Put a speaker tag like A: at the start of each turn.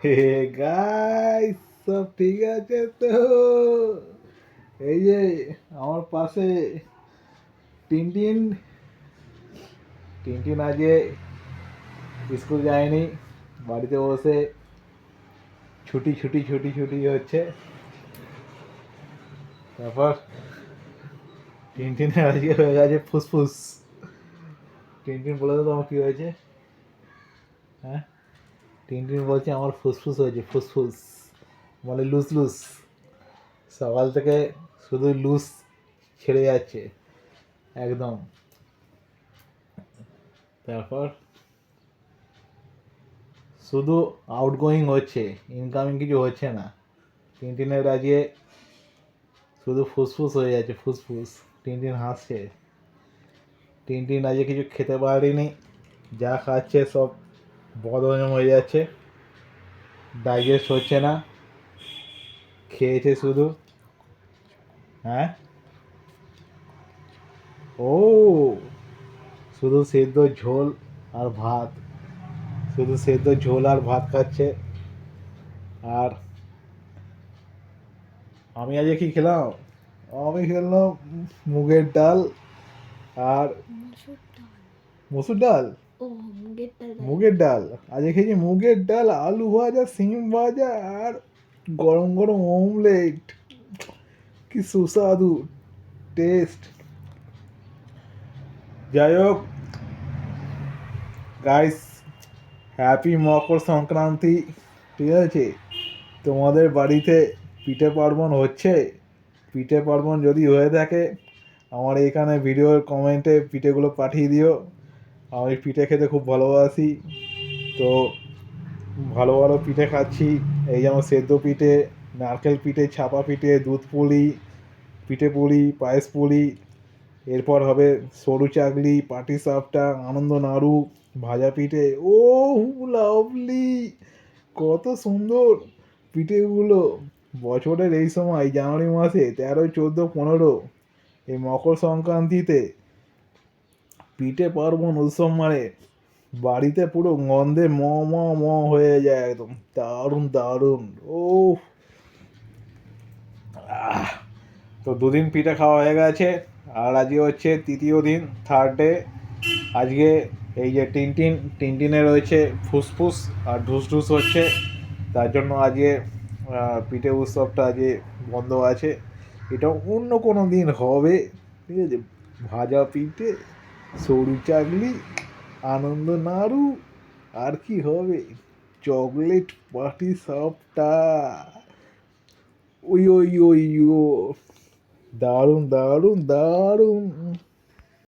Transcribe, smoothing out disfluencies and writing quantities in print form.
A: Hey guys, সব ঠিক আছে তো? এই যে আমার পাশে টিনটিন টিনটিন আজকে স্কুল যায়নি, বাড়িতে বসে ছুটি ছুটি ছুটি ছুটি হচ্ছে। তারপর টিনটিনের আজকে হয়ে গেছে ফুসফুস। টিনটিন বলে তো তোমার কি হয়েছে? হ্যাঁ, টিনটিন বলছে আমার ফুসফুস হয়েছে, ফুসফুস মানে লুজ লুজ। সকাল থেকে শুধু লুজ ছেড়ে যাচ্ছে একদম। তারপর শুধু আউটগোয়িং হচ্ছে, ইনকামিং কিছু হচ্ছে না। টিনটিনের আজকে শুধু ফুসফুস হয়ে যাচ্ছে, ফুসফুস। টিনটিন হাসছে। টিনটিন আজকে কিছু খেতে পারেনি, যা খাচ্ছে সব বদহজম হয়ে যাচ্ছে, ডাইজেস্ট হচ্ছে না। খেয়েছে শুধু। হ্যাঁ, ও শুধু সেদ্ধ ঝোল আর ভাত, শুধু সেদ্ধ ঝোল আর ভাত খাচ্ছে। আর আমি আজকে কি খেলাম? আমি খেলাম মুগের ডাল আর
B: মসুর ডাল।
A: মসুর ডাল।
B: ও, মুগের ডাল
A: মুগের ডাল আজকে খেয়েছি, মুগের ডাল, আলু ভাজা, সিম ভাজা আর গরম গরম অমলেট। কি সুস্বাদু টেস্ট। যাই হোক গাইস, হ্যাপি মকর সংক্রান্তি। ঠিক আছে, তোমাদের বাড়িতে পিঠে পার্বণ হচ্ছে? পিঠে পার্বণ যদি হয়ে থাকে আমার এখানে ভিডিওর কমেন্টে পিঠেগুলো পাঠিয়ে দিও। আমি পিঠে খেতে খুব ভালোবাসি, তো ভালো ভালো পিঠে খাচ্ছি। এই যেমন সেদ্ধ পিঠে, নারকেল পিঠে, ছাপা পিঠে, দুধ পুলি, পিঠে পুলি, পায়েস পুলি। এরপর হবে সরু চাকলি, পাটি সাপটা, আনন্দ নাড়ু, ভাজা পিঠে। ও লাভলি, কত সুন্দর পিঠেগুলো! বছরের এই সময় জানুয়ারি মাসে 13, 14, 15 এই মকর সংক্রান্তিতে পিঠে পার্বণ উৎসব মানে বাড়িতে পুরো গন্ধে ম ম ম হয়ে যায় একদম। দারুণ দারুণ। ও তো দুদিন পিঠে খাওয়া হয়ে গেছে, আর আজকে হচ্ছে তৃতীয় দিন, থার্ড ডে। আজকে এই যে টিনটিনের রয়েছে ফুসফুস আর ঢুসঢুস হচ্ছে, তার জন্য আজকে পিঠে উৎসবটা আজকে বন্ধ আছে। এটা অন্য কোনো দিন হবে। ঠিক আছে, ভাজা পিঠে, সরু চাকলি, আনন্দ নাড়ু, আর কি হবে, চকলেট পাটি সাপটা। ওই ওই ওই ও দারুণ দারুণ দারুণ।